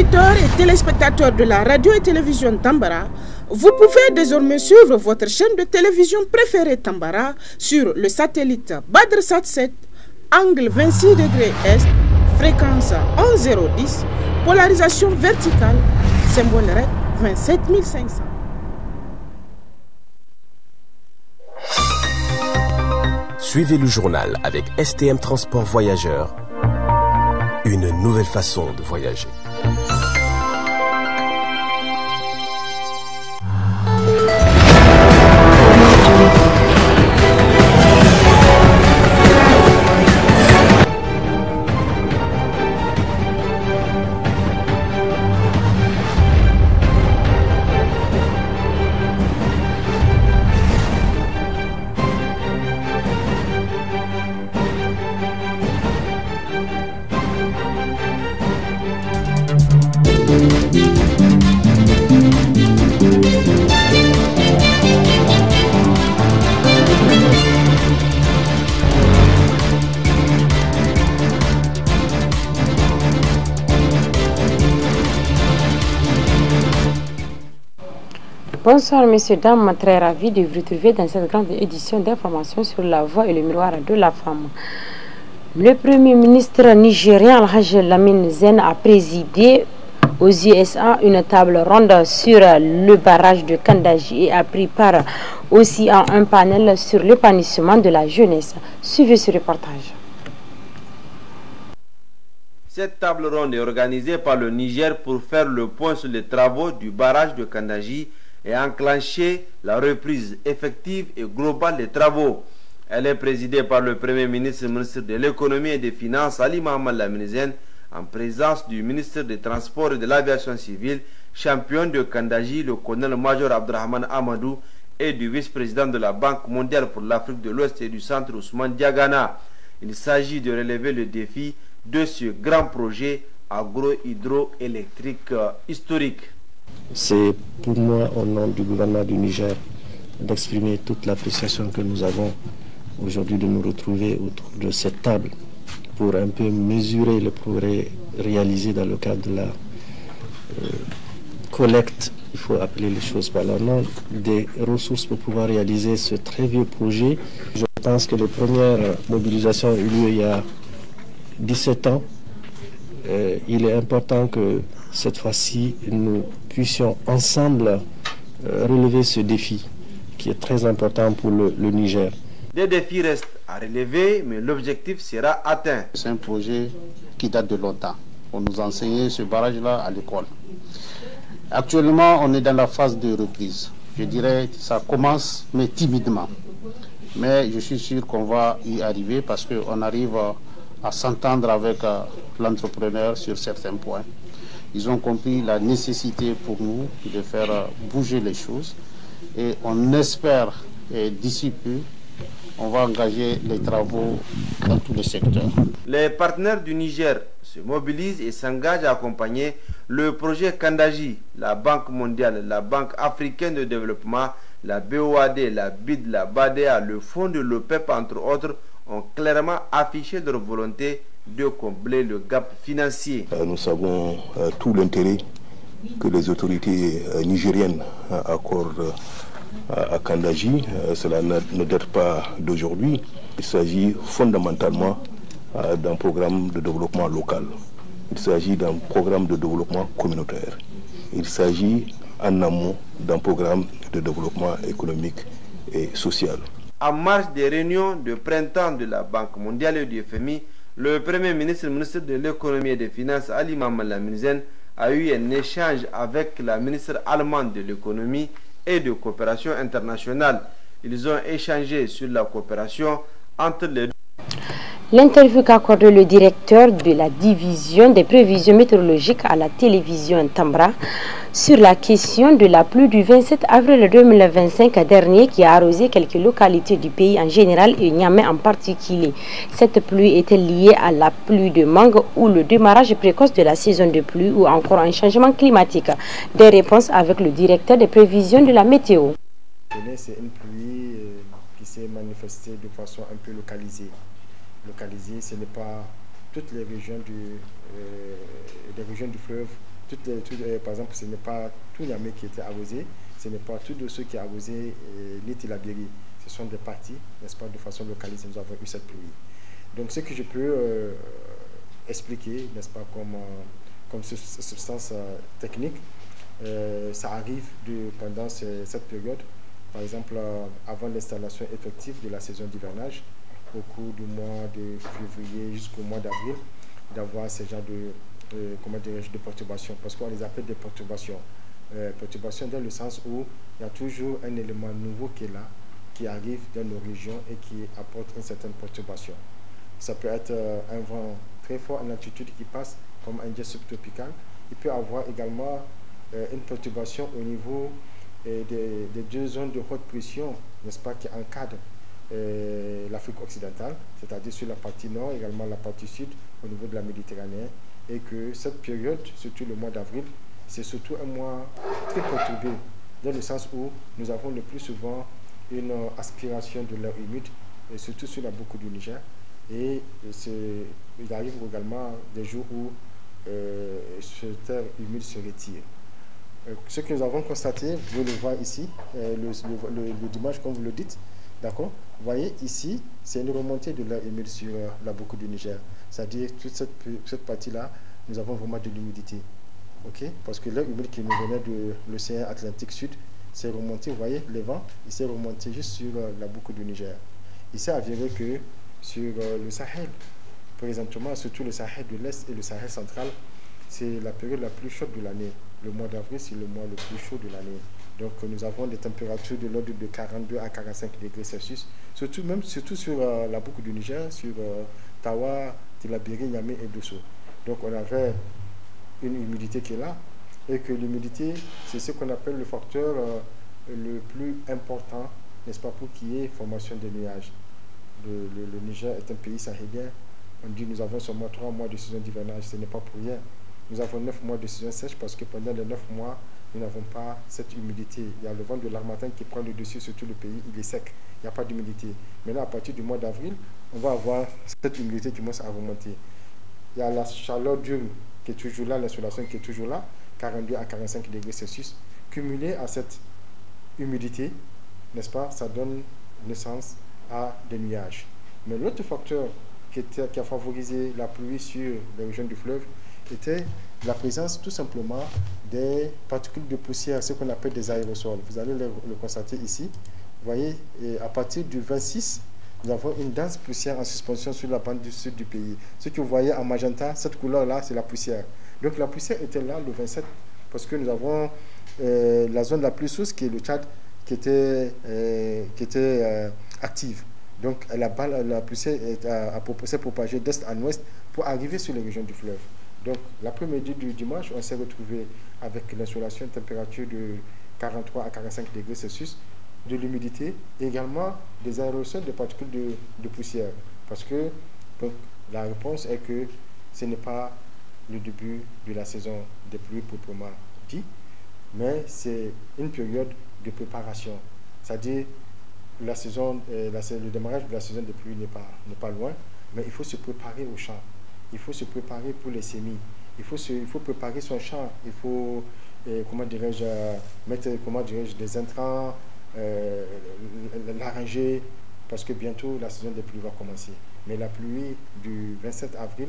auditeurs et téléspectateurs de la radio et télévision Tambara, vous pouvez désormais suivre votre chaîne de télévision préférée Tambara sur le satellite BadrSat 7, angle 26 degrés Est, fréquence 11010, polarisation verticale, symbole REC 27500. Suivez le journal avec STM Transport Voyageurs, une nouvelle façon de voyager. Bonsoir messieurs, dames, très ravi de vous retrouver dans cette grande édition d'information sur la voix et le miroir de la femme. Le premier ministre nigérien Al-Hajj Lamine Zen a présidé aux USA une table ronde sur le barrage de Kandaji et a pris part aussi à un panel sur l'épanouissement de la jeunesse. Suivez ce reportage. Cette table ronde est organisée par le Niger pour faire le point sur les travaux du barrage de Kandaji et enclencher la reprise effective et globale des travaux. Elle est présidée par le Premier ministre et ministre de l'Économie et des Finances, Ali Mohamed Lamine Zen, en présence du ministre des Transports et de l'Aviation civile, champion de Kandaji, le colonel-major Abdrahman Amadou, et du vice-président de la Banque mondiale pour l'Afrique de l'Ouest et du Centre Ousmane Diagana. Il s'agit de relever le défi de ce grand projet agro-hydroélectrique historique. C'est pour moi, au nom du gouvernement du Niger, d'exprimer toute l'appréciation que nous avons aujourd'hui de nous retrouver autour de cette table pour un peu mesurer le progrès réalisé dans le cadre de la collecte, il faut appeler les choses par leur nom, des ressources pour pouvoir réaliser ce très vieux projet. Je pense que les premières mobilisations ont eu lieu il y a 17 ans. Il est important que cette fois-ci, nous puissions ensemble relever ce défi qui est très important pour le Niger. Des défis restent à relever, mais l'objectif sera atteint. C'est un projet qui date de longtemps. On nous a enseigné ce barrage-là à l'école. Actuellement, on est dans la phase de reprise. Je dirais que ça commence, mais timidement. Mais je suis sûr qu'on va y arriver parce qu'on arrive à s'entendre avec l'entrepreneur sur certains points. Ils ont compris la nécessité pour nous de faire bouger les choses et on espère d'ici peu, on va engager les travaux dans tous les secteurs. Les partenaires du Niger se mobilisent et s'engagent à accompagner le projet Kandaji. La Banque mondiale, la Banque africaine de développement, la BOAD, la BID, la BADEA, le Fonds de l'OPEP, entre autres, ont clairement affiché leur volonté de combler le gap financier. Nous savons tout l'intérêt que les autorités nigériennes accordent à Kandaji. Cela ne date pas d'aujourd'hui. Il s'agit fondamentalement d'un programme de développement local. Il s'agit d'un programme de développement communautaire. Il s'agit en amont d'un programme de développement économique et social. En marge des réunions de printemps de la Banque mondiale et du FMI, le Premier ministre et ministre de l'Économie et des Finances, Ali Mohamed Lamine Zen, a eu un échange avec la ministre allemande de l'Économie et de Coopération internationale. Ils ont échangé sur la coopération entre les deux. L'interview qu'a accordé le directeur de la division des prévisions météorologiques à la télévision Tambra sur la question de la pluie du 27 avril 2025 dernier qui a arrosé quelques localités du pays en général et Niamey en particulier. Cette pluie était liée à la pluie de mangue ou le démarrage précoce de la saison de pluie ou encore un changement climatique. Des réponses avec le directeur des prévisions de la météo. C'est une pluie qui s'est manifestée de façon un peu localisée. Ce n'est pas toutes les régions du fleuve par exemple, ce n'est pas tout Niamey qui était arrosé, ce n'est pas tout de ceux qui arrosé l'Itilabiri. Ce sont des parties, n'est-ce pas, de façon localisée, nous avons eu cette pluie. Donc ce que je peux expliquer, n'est-ce pas, comme substance technique, ça arrive pendant cette période, par exemple avant l'installation effective de la saison d'hivernage, au cours du mois de février jusqu'au mois d'avril, d'avoir ce genre de perturbations, parce qu'on les appelle des perturbations. Perturbations dans le sens où il y a toujours un élément nouveau qui est là, qui arrive dans nos régions et qui apporte une certaine perturbation. Ça peut être un vent très fort en altitude qui passe, comme un jet subtropical. Il peut y avoir également une perturbation au niveau des deux zones de haute pression, n'est-ce pas, qui encadrent l'Afrique occidentale, c'est-à-dire sur la partie nord, également la partie sud, au niveau de la Méditerranée, et que cette période, surtout le mois d'avril, c'est surtout un mois très perturbé, dans le sens où nous avons le plus souvent une aspiration de l'air humide, et surtout sur la boucle du Niger, et il arrive également des jours où cet air humide se retire. Ce que nous avons constaté, vous le voyez ici, le dimanche, comme vous le dites, d'accord? Vous voyez ici, c'est une remontée de l'air humide sur la boucle du Niger. C'est-à-dire toute cette partie-là, nous avons vraiment de l'humidité. Okay? Parce que l'air humide qui nous venait de l'océan Atlantique Sud s'est remonté, vous voyez, les vents, il s'est remonté juste sur la boucle du Niger. Il s'est avéré que sur le Sahel, présentement, surtout le Sahel de l'Est et le Sahel central, c'est la période la plus chaude de l'année. Le mois d'avril, c'est le mois le plus chaud de l'année. Donc nous avons des températures de l'ordre de 42 à 45 degrés Celsius, surtout sur la boucle du Niger, sur Tawa, Tilabiri, Niamey et Dosso. Donc on avait une humidité qui est là, et que l'humidité, c'est ce qu'on appelle le facteur le plus important, n'est-ce pas, pour qu'il y ait formation des nuages. Le Niger est un pays sahélien. On dit que nous avons seulement 3 mois de saison d'hivernage, ce n'est pas pour rien. Nous avons 9 mois de saison sèche parce que pendant les 9 mois, nous n'avons pas cette humidité. Il y a le vent de l'Harmattan qui prend le dessus sur tout le pays, il est sec, il n'y a pas d'humidité. Maintenant, à partir du mois d'avril, on va avoir cette humidité qui commence à remonter. Il y a la chaleur diurne qui est toujours là, l'insolation qui est toujours là, 42 à 45 degrés Celsius. Cumulé à cette humidité, n'est-ce pas, ça donne naissance à des nuages. Mais l'autre facteur qui a favorisé la pluie sur les régions du fleuve était la présence tout simplement des particules de poussière, ce qu'on appelle des aérosols. Vous allez le constater ici. Vous voyez, et à partir du 26, nous avons une dense poussière en suspension sur la bande du sud du pays. Ce que vous voyez en magenta, cette couleur-là, c'est la poussière. Donc la poussière était là le 27 parce que nous avons la zone la plus sous qui est le Tchad qui était active. Donc la poussière s'est propagée d'est en ouest pour arriver sur les régions du fleuve. Donc l'après-midi du dimanche, on s'est retrouvé avec l'insolation, une température de 43 à 45 degrés Celsius, de l'humidité et également des aérosols de particules de poussière. Parce que donc, la réponse est que ce n'est pas le début de la saison des pluies proprement dit, mais c'est une période de préparation. C'est-à-dire le démarrage de la saison des pluies n'est pas loin, mais il faut se préparer au champ. Il faut se préparer pour les semis. Il faut préparer son champ. Il faut, mettre des intrants, l'arranger, parce que bientôt la saison des pluies va commencer. Mais la pluie du 27 avril,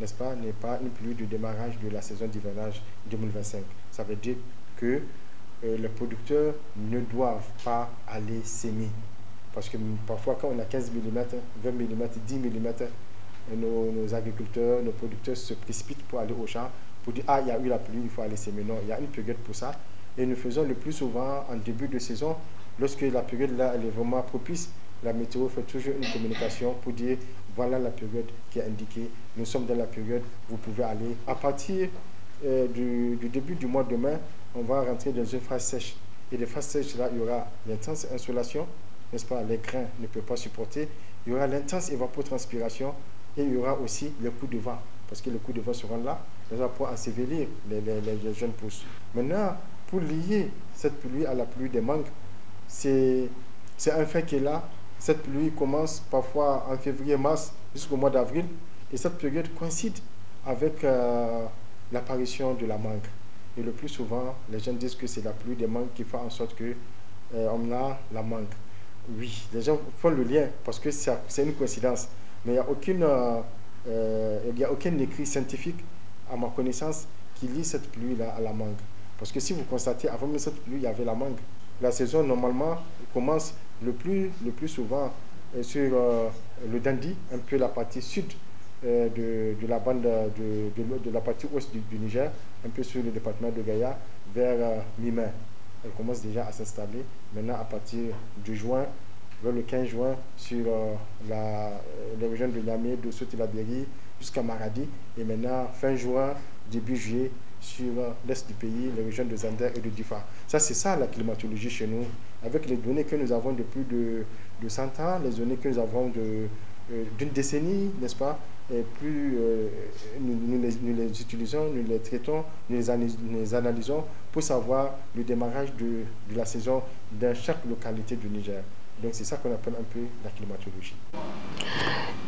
n'est-ce pas, n'est pas une pluie de démarrage de la saison d'hivernage 2025. Ça veut dire que les producteurs ne doivent pas aller s'aimer. Parce que parfois, quand on a 15 mm, 20 mm, 10 mm, nos agriculteurs, nos producteurs se précipitent pour aller au champ, pour dire « Ah, il y a eu la pluie, il faut aller s'aimer ». Non, il y a une période pour ça. Et nous faisons le plus souvent en début de saison, lorsque la période là, elle est vraiment propice, la météo fait toujours une communication pour dire « Voilà la période qui est indiquée, nous sommes dans la période, vous pouvez aller ». À partir du début du mois de mai, on va rentrer dans une phase sèche. Et les phases sèches, là, il y aura l'intense insolation, n'est-ce pas, les grains ne peuvent pas supporter. Il y aura l'intense évapotranspiration et il y aura aussi les coups de vent, parce que les coups de vent seront là, pour ensevelir les jeunes pousses. Maintenant, pour lier cette pluie à la pluie des mangues, c'est un fait qui est là. Cette pluie commence parfois en février-mars jusqu'au mois d'avril, et cette période coïncide avec l'apparition de la mangue. Et le plus souvent, les gens disent que c'est la pluie des mangues qui fait en sorte que on a la mangue. Oui, les gens font le lien parce que c'est une coïncidence. Mais il n'y a aucun écrit scientifique, à ma connaissance, qui lie cette pluie-là à la mangue. Parce que si vous constatez, avant même cette pluie, il y avait la mangue. La saison, normalement, commence le plus souvent sur le Dandi, un peu la partie sud de la bande de la partie ouest du Niger, un peu sur le département de Gaïa, vers mi-mai. Elle commence déjà à s'installer. Maintenant, à partir de juin, vers le 15 juin, sur les régions de Niamey, de Sotilabéry jusqu'à Maradi. Et maintenant, fin juin, début juillet, sur l'est du pays, les régions de Zander et de Difa. Ça, c'est ça la climatologie chez nous. Avec les données que nous avons de plus de 100 ans, les données que nous avons d'une décennie, n'est-ce pas? Et plus nous les utilisons, nous les traitons, nous les analysons pour savoir le démarrage de la saison dans chaque localité du Niger. Donc c'est ça qu'on appelle un peu la climatologie.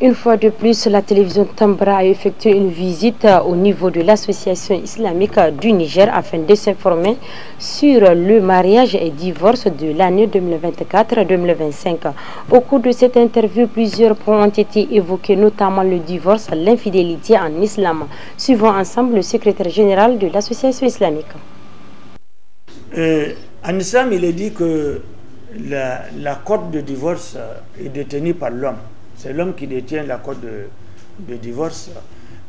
Une fois de plus, la télévision Tambara a effectué une visite au niveau de l'association islamique du Niger afin de s'informer sur le mariage et divorce de l'année 2024-2025. Au cours de cette interview, plusieurs points ont été évoqués, notamment le divorce, l'infidélité en islam. Suivons ensemble le secrétaire général de l'association islamique. En islam, il est dit que la corde de divorce est détenue par l'homme. C'est l'homme qui détient la corde de divorce.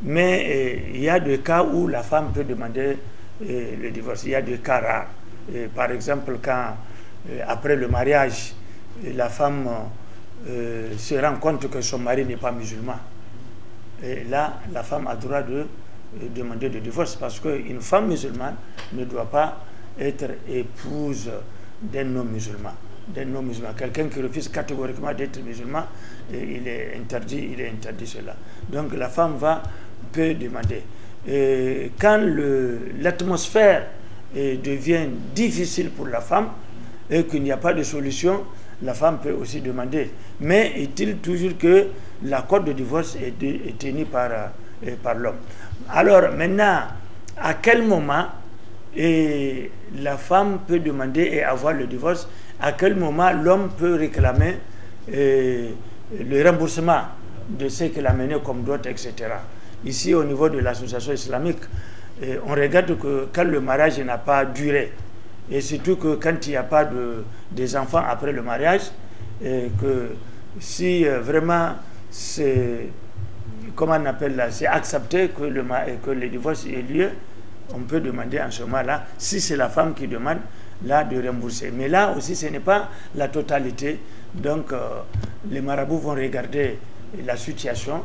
Mais il y a des cas où la femme peut demander le divorce. Il y a des cas rares. Par exemple, quand après le mariage, la femme se rend compte que son mari n'est pas musulman. Et là, la femme a le droit de demander le divorce parce qu'une femme musulmane ne doit pas être épouse d'un non-musulman. Quelqu'un qui refuse catégoriquement d'être musulman, il est interdit cela. Donc la femme peut demander. Et quand l'atmosphère devient difficile pour la femme et qu'il n'y a pas de solution, la femme peut aussi demander. Mais est-il toujours que la corde de divorce est tenue par l'homme? Alors maintenant, à quel moment la femme peut demander et avoir le divorce? À quel moment l'homme peut réclamer le remboursement de ce qu'il a mené comme dot, etc. Ici, au niveau de l'association islamique, on regarde que quand le mariage n'a pas duré, et surtout que quand il n'y a pas des enfants après le mariage, que si vraiment c'est, comment on appelle là, c'est accepté que le divorce ait lieu, on peut demander en ce moment-là, si c'est la femme qui demande, là de rembourser. Mais là aussi, ce n'est pas la totalité. Donc, les marabouts vont regarder la situation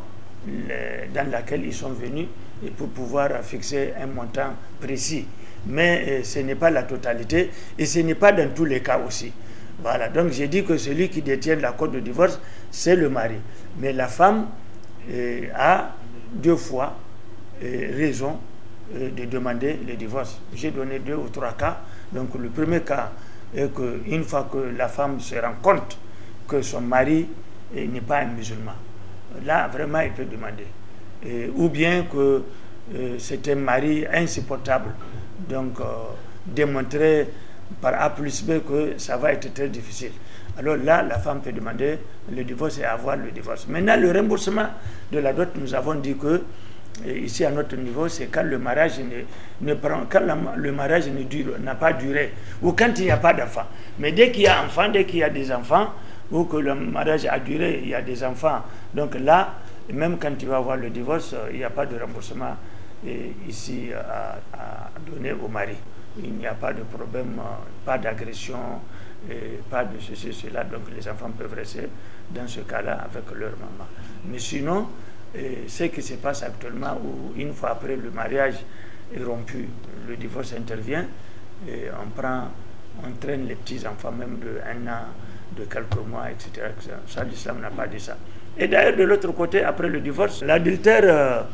dans laquelle ils sont venus et pour pouvoir fixer un montant précis. Mais ce n'est pas la totalité et ce n'est pas dans tous les cas aussi. Voilà, donc j'ai dit que celui qui détient la corde de divorce, c'est le mari. Mais la femme a deux fois raison de demander le divorce. J'ai donné 2 ou 3 cas. Donc le premier cas est qu'une fois que la femme se rend compte que son mari n'est pas un musulman, là vraiment elle peut demander. Ou bien que c'est un mari insupportable. Donc démontrer par A plus B que ça va être très difficile. Alors là, la femme peut demander le divorce et avoir le divorce. Maintenant, le remboursement de la dot, nous avons dit que ici à notre niveau, c'est quand le mariage le mariage n'a pas duré ou quand il n'y a pas d'enfant. Mais dès qu'il y a enfant, dès qu'il y a des enfants ou que le mariage a duré, il y a des enfants. Donc là, même quand tu vas avoir le divorce, il n'y a pas de remboursement ici à donner au mari. Il n'y a pas de problème, pas d'agression, pas de ceci, cela. Donc les enfants peuvent rester dans ce cas-là avec leur maman. Mais sinon, ce qui se passe actuellement, où une fois après le mariage est rompu, le divorce intervient, et on traîne les petits-enfants même de 1 an, de quelques mois, etc. Ça, l'islam n'a pas dit ça. Et d'ailleurs, de l'autre côté, après le divorce, l'adultère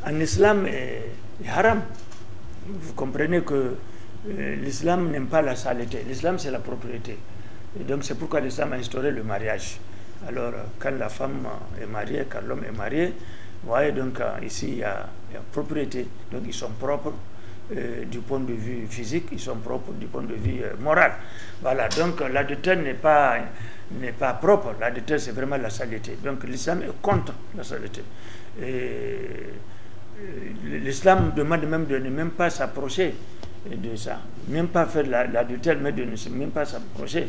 en islam est haram. Vous comprenez que l'islam n'aime pas la saleté. L'islam, c'est la propriété. Et donc, c'est pourquoi l'islam a instauré le mariage. Alors, quand la femme est mariée, quand l'homme est marié, Vous voyez, donc ici il y a propriété, donc ils sont propres du point de vue physique, ils sont propres du point de vue moral. Voilà, donc l'adultère n'est pas propre, l'adultère c'est vraiment la saleté. Donc l'islam est contre la saleté. L'islam demande même de ne même pas s'approcher de ça, même pas faire l'adultère, mais de ne même pas s'approcher.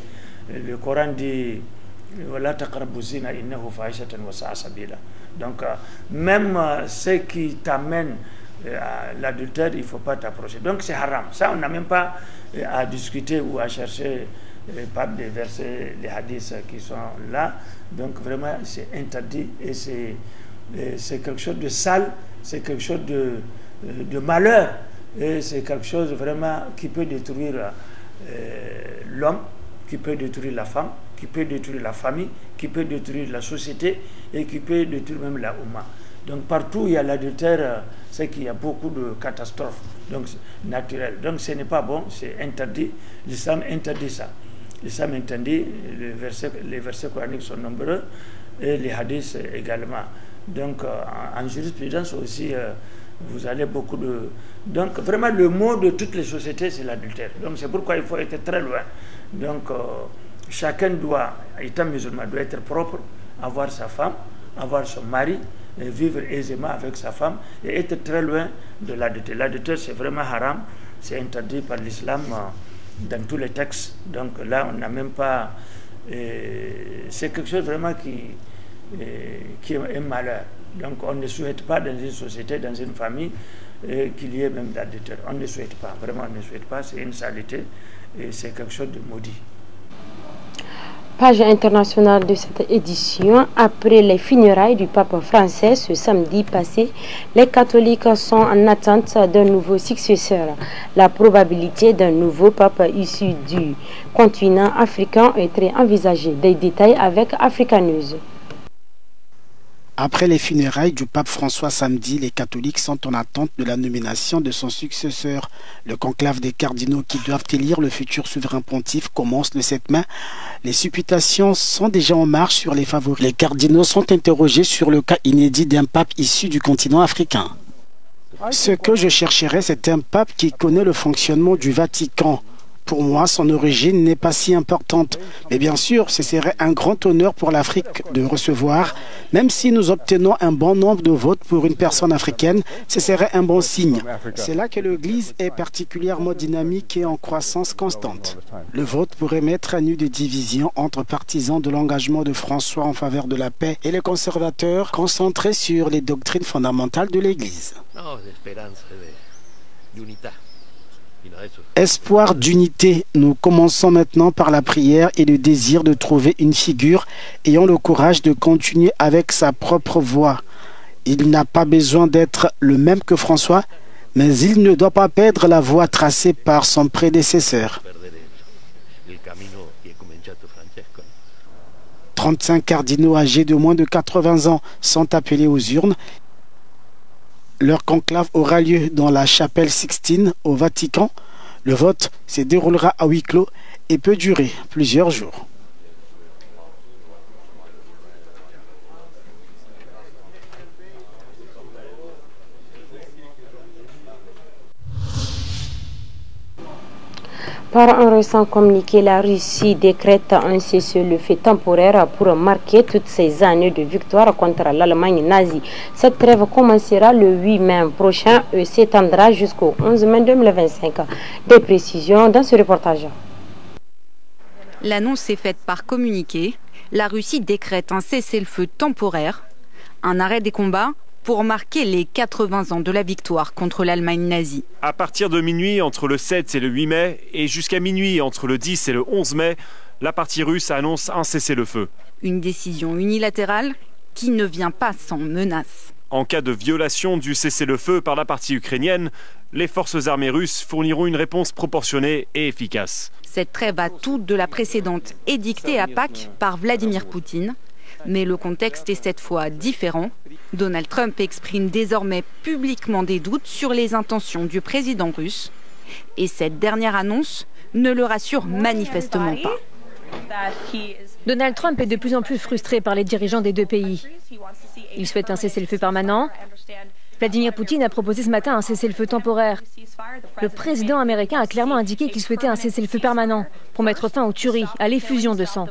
Le Coran dit donc même ce qui t'amène à l'adultère, il ne faut pas t'approcher. Donc c'est haram. Ça, on n'a même pas à discuter ou à chercher par des versets, les hadiths qui sont là. Donc vraiment, c'est interdit et c'est quelque chose de sale, c'est quelque chose de malheur et c'est quelque chose vraiment qui peut détruire l'homme, qui peut détruire la femme, qui peut détruire la famille, qui peut détruire la société et qui peut détruire même la Oumma. Donc partout où il y a l'adultère, c'est qu'il y a beaucoup de catastrophes donc, naturelles. Donc ce n'est pas bon, c'est interdit. L'islam interdit ça. L'islam interdit, les versets coraniques sont nombreux et les hadiths également. Donc en jurisprudence aussi, vous avez beaucoup de... Donc vraiment le mot de toutes les sociétés, c'est l'adultère. Donc c'est pourquoi il faut être très loin. Donc chacun doit, étant musulman, doit être propre, avoir sa femme, avoir son mari, et vivre aisément avec sa femme et être très loin de l'adultère. L'adultère c'est vraiment haram, c'est interdit par l'islam dans tous les textes. Donc là on n'a même pas... c'est quelque chose vraiment qui est un malheur. Donc on ne souhaite pas dans une société, dans une famille, qu'il y ait même l'adultère. On ne souhaite pas, vraiment on ne souhaite pas, c'est une saleté et c'est quelque chose de maudit. Page internationale de cette édition. Après les funérailles du pape français ce samedi passé, les catholiques sont en attente d'un nouveau successeur. La probabilité d'un nouveau pape issu du continent africain est très envisagée. Des détails avec Africa News. Après les funérailles du pape François samedi, les catholiques sont en attente de la nomination de son successeur. Le conclave des cardinaux qui doivent élire le futur souverain pontife commence le 7 mai. Les supputations sont déjà en marche sur les favoris. Les cardinaux sont interrogés sur le cas inédit d'un pape issu du continent africain. Ce que je chercherais, c'est un pape qui connaît le fonctionnement du Vatican. Pour moi, son origine n'est pas si importante. Mais bien sûr, ce serait un grand honneur pour l'Afrique de recevoir. Même si nous obtenons un bon nombre de votes pour une personne africaine, ce serait un bon signe. C'est là que l'Église est particulièrement dynamique et en croissance constante. Le vote pourrait mettre à nu des divisions entre partisans de l'engagement de François en faveur de la paix et les conservateurs concentrés sur les doctrines fondamentales de l'Église. Espoir d'unité, nous commençons maintenant par la prière et le désir de trouver une figure ayant le courage de continuer avec sa propre voie. Il n'a pas besoin d'être le même que François, mais il ne doit pas perdre la voie tracée par son prédécesseur. 35 cardinaux âgés de moins de 80 ans sont appelés aux urnes. Leur conclave aura lieu dans la chapelle Sixtine au Vatican. Le vote se déroulera à huis clos et peut durer plusieurs jours. Par un récent communiqué, la Russie décrète un cessez-le-feu temporaire pour marquer toutes ces années de victoire contre l'Allemagne nazie. Cette trêve commencera le 8 mai prochain et s'étendra jusqu'au 11 mai 2025. Des précisions dans ce reportage. L'annonce est faite par communiqué. La Russie décrète un cessez-le-feu temporaire, un arrêt des combats pour marquer les 80 ans de la victoire contre l'Allemagne nazie. À partir de minuit entre le 7 et le 8 mai et jusqu'à minuit entre le 10 et le 11 mai, la partie russe annonce un cessez-le-feu. Une décision unilatérale qui ne vient pas sans menace. En cas de violation du cessez-le-feu par la partie ukrainienne, les forces armées russes fourniront une réponse proportionnée et efficace. Cette trêve a tout de la précédente édictée à Pâques par Vladimir Poutine. Mais le contexte est cette fois différent. Donald Trump exprime désormais publiquement des doutes sur les intentions du président russe. Et cette dernière annonce ne le rassure manifestement pas. Donald Trump est de plus en plus frustré par les dirigeants des deux pays. Il souhaite un cessez-le-feu permanent. Vladimir Poutine a proposé ce matin un cessez-le-feu temporaire. Le président américain a clairement indiqué qu'il souhaitait un cessez-le-feu permanent pour mettre fin aux tueries, à l'effusion de sang.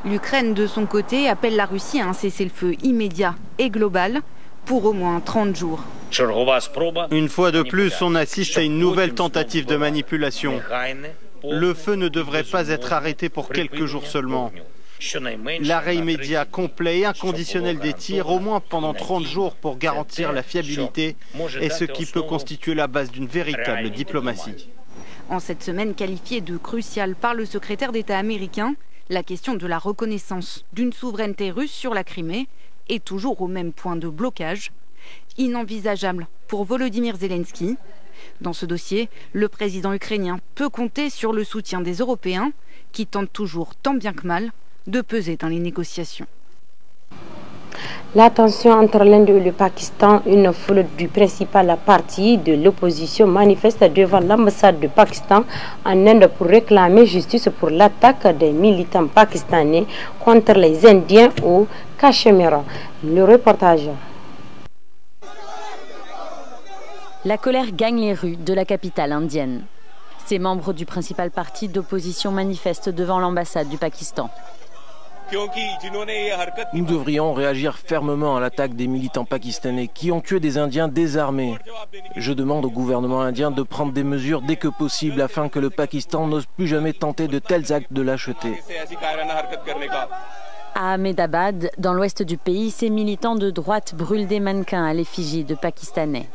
L'Ukraine, de son côté, appelle la Russie à un cessez-le-feu immédiat et global pour au moins 30 jours. Une fois de plus, on assiste à une nouvelle tentative de manipulation. Le feu ne devrait pas être arrêté pour quelques jours seulement. L'arrêt immédiat, complet et inconditionnel des tirs, au moins pendant 30 jours pour garantir la fiabilité, est ce qui peut constituer la base d'une véritable diplomatie. En cette semaine qualifiée de cruciale par le secrétaire d'État américain, la question de la reconnaissance d'une souveraineté russe sur la Crimée est toujours au même point de blocage, inenvisageable pour Volodymyr Zelensky. Dans ce dossier, le président ukrainien peut compter sur le soutien des Européens qui tentent toujours, tant bien que mal, de peser dans les négociations. La tension entre l'Inde et le Pakistan, une foule du principal parti de l'opposition manifeste devant l'ambassade du Pakistan en Inde pour réclamer justice pour l'attaque des militants pakistanais contre les Indiens au Cachemire. Le reportage. La colère gagne les rues de la capitale indienne. Ces membres du principal parti d'opposition manifestent devant l'ambassade du Pakistan. Nous devrions réagir fermement à l'attaque des militants pakistanais qui ont tué des Indiens désarmés. Je demande au gouvernement indien de prendre des mesures dès que possible afin que le Pakistan n'ose plus jamais tenter de tels actes de lâcheté. À Ahmedabad, dans l'ouest du pays, ces militants de droite brûlent des mannequins à l'effigie de Pakistanais.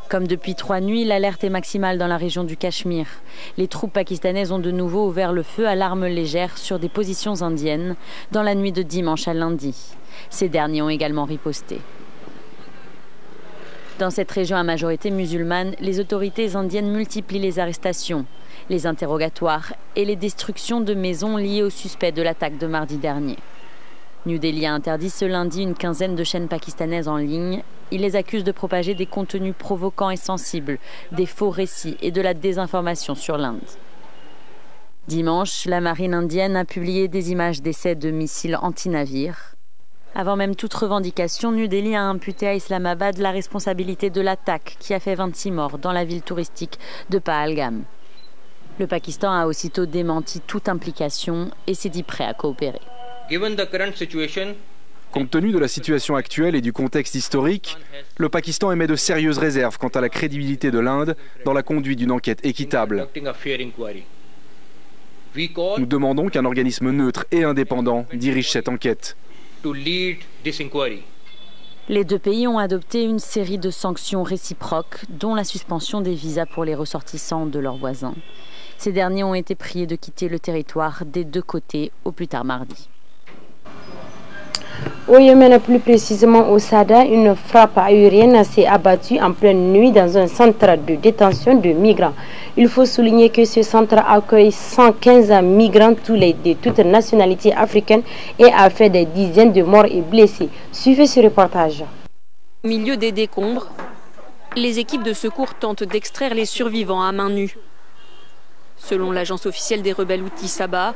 Comme depuis 3 nuits, l'alerte est maximale dans la région du Cachemire. Les troupes pakistanaises ont de nouveau ouvert le feu à l'arme légère sur des positions indiennes dans la nuit de dimanche à lundi. Ces derniers ont également riposté. Dans cette région à majorité musulmane, les autorités indiennes multiplient les arrestations, les interrogatoires et les destructions de maisons liées aux suspects de l'attaque de mardi dernier. New Delhi a interdit ce lundi une quinzaine de chaînes pakistanaises en ligne. Il les accuse de propager des contenus provoquants et sensibles, des faux récits et de la désinformation sur l'Inde. Dimanche, la marine indienne a publié des images d'essais de missiles anti-navires. Avant même toute revendication, New Delhi a imputé à Islamabad la responsabilité de l'attaque qui a fait 26 morts dans la ville touristique de Pahalgam. Le Pakistan a aussitôt démenti toute implication et s'est dit prêt à coopérer. Compte tenu de la situation actuelle et du contexte historique, le Pakistan émet de sérieuses réserves quant à la crédibilité de l'Inde dans la conduite d'une enquête équitable. Nous demandons qu'un organisme neutre et indépendant dirige cette enquête. Les deux pays ont adopté une série de sanctions réciproques, dont la suspension des visas pour les ressortissants de leurs voisins. Ces derniers ont été priés de quitter le territoire des deux côtés au plus tard mardi. Au Yémen, plus précisément au Sada, une frappe aérienne s'est abattue en pleine nuit dans un centre de détention de migrants. Il faut souligner que ce centre accueille 115 migrants, de toutes nationalités africaines, et a fait des dizaines de morts et blessés. Suivez ce reportage. Au milieu des décombres, les équipes de secours tentent d'extraire les survivants à main nue. Selon l'agence officielle des rebelles Houthis Saba,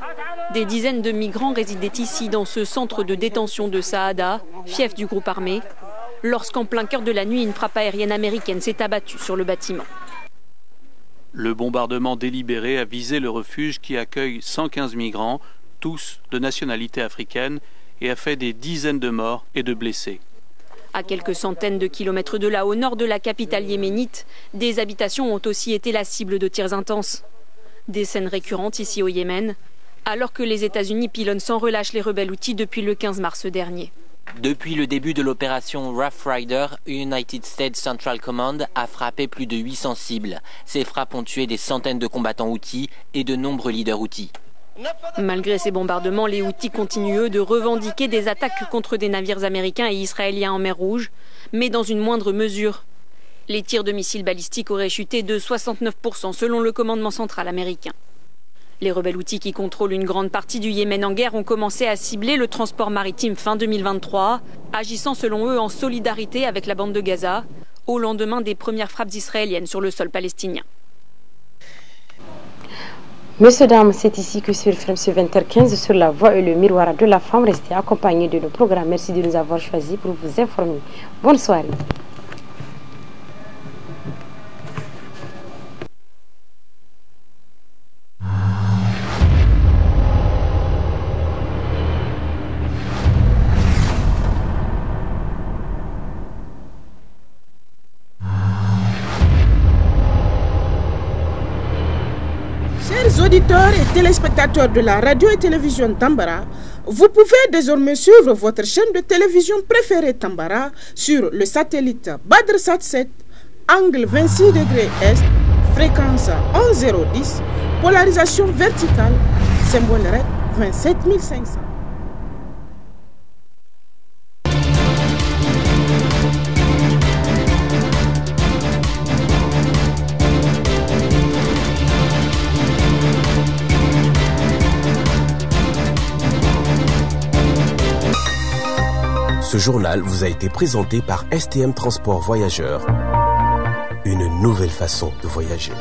des dizaines de migrants résidaient ici dans ce centre de détention de Saada, fief du groupe armé, lorsqu'en plein cœur de la nuit, une frappe aérienne américaine s'est abattue sur le bâtiment. Le bombardement délibéré a visé le refuge qui accueille 115 migrants, tous de nationalité africaine, et a fait des dizaines de morts et de blessés. À quelques centaines de kilomètres de là, au nord de la capitale yéménite, des habitations ont aussi été la cible de tirs intenses. Des scènes récurrentes ici au Yémen, alors que les États-Unis pilonnent sans relâche les rebelles Houthis depuis le 15 mars dernier. Depuis le début de l'opération Rough Rider, United States Central Command a frappé plus de 800 cibles. Ces frappes ont tué des centaines de combattants Houthis et de nombreux leaders Houthis. Malgré ces bombardements, les Houthis continuent eux de revendiquer des attaques contre des navires américains et israéliens en mer Rouge, mais dans une moindre mesure. Les tirs de missiles balistiques auraient chuté de 69% selon le commandement central américain. Les rebelles Houthis qui contrôlent une grande partie du Yémen en guerre ont commencé à cibler le transport maritime fin 2023, agissant selon eux en solidarité avec la bande de Gaza, au lendemain des premières frappes israéliennes sur le sol palestinien. Messieurs, dames, c'est ici que se referme ce 20h15 sur la voie et le miroir de la femme. Restez accompagnés de nos programmes. Merci de nous avoir choisis pour vous informer. Bonne soirée. Chers auditeurs et téléspectateurs de la radio et télévision Tambara, vous pouvez désormais suivre votre chaîne de télévision préférée Tambara sur le satellite BadrSat 7, angle 26 degrés Est, fréquence 11010, polarisation verticale, symbole REC 27500. Ce journal vous a été présenté par STM Transport Voyageurs. Une nouvelle façon de voyager.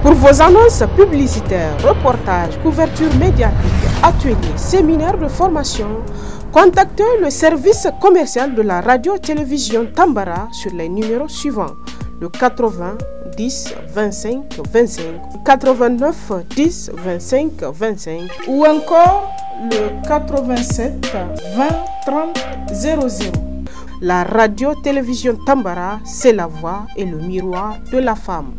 Pour vos annonces publicitaires, reportages, couvertures médiatiques, ateliers, séminaires de formation, contactez le service commercial de la radio-télévision Tambara sur les numéros suivants: le 80 10 25 25, 89 10 25 25 ou encore le 87 20 30 00. La radio-télévision Tambara, c'est la voix et le miroir de la femme.